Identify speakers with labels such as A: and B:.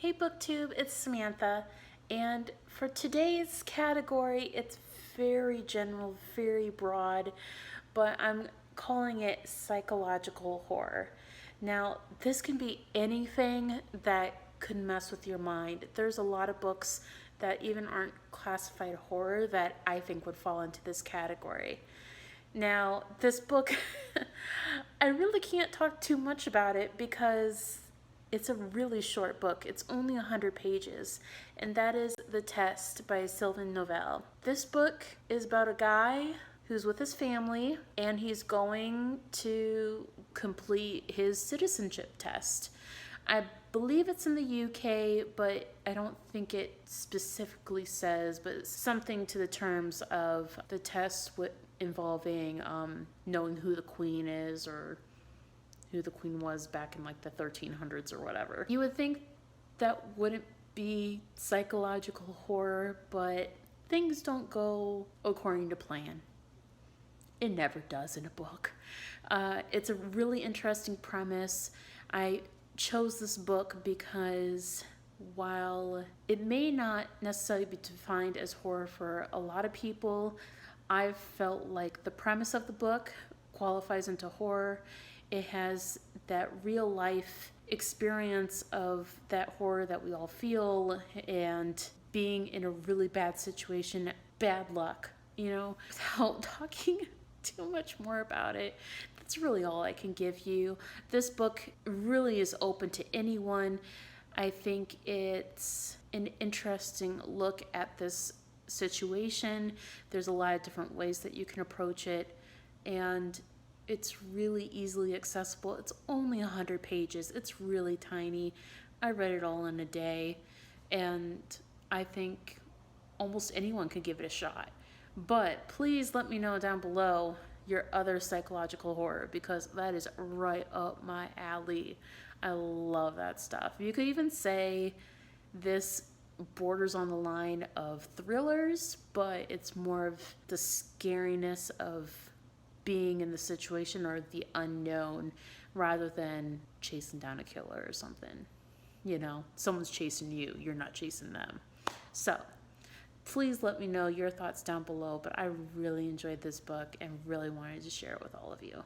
A: Hey Booktube, it's Samantha, and for today's category, it's very general, very broad, but I'm calling it psychological horror. Now, this can be anything that could mess with your mind. There's a lot of books that even aren't classified horror that I think would fall into this category. Now, this book, I really can't talk too much about it because it's a really short book. It's only 100 pages, and that is The Test by Sylvain Novelle. This book is about a guy who's with his family, and he's going to complete his citizenship test. I believe it's in the UK, but I don't think it specifically says, but it's something to the terms of the test involving knowing who the queen is or who the queen was back in like the 1300s or whatever. You would think that wouldn't be psychological horror, but things don't go according to plan. It never does in a book. It's a really interesting premise. I chose this book because while it may not necessarily be defined as horror for a lot of people, I felt like the premise of the book qualifies into horror. It has that real life experience of that horror that we all feel and being in a really bad situation, bad luck, without talking too much more about it. That's really all I can give you. This book really is open to anyone. I think it's an interesting look at this situation. There's a lot of different ways that you can approach it, and it's really easily accessible. It's only 100 pages. It's really tiny. I read it all in a day, and I think almost anyone could give it a shot. But please let me know down below your other psychological horror, because that is right up my alley. I love that stuff. You could even say this borders on the line of thrillers, but it's more of the scariness of being in the situation or the unknown rather than chasing down a killer or something. Someone's chasing you, you're not chasing them. So please let me know your thoughts down below, but I really enjoyed this book and really wanted to share it with all of you.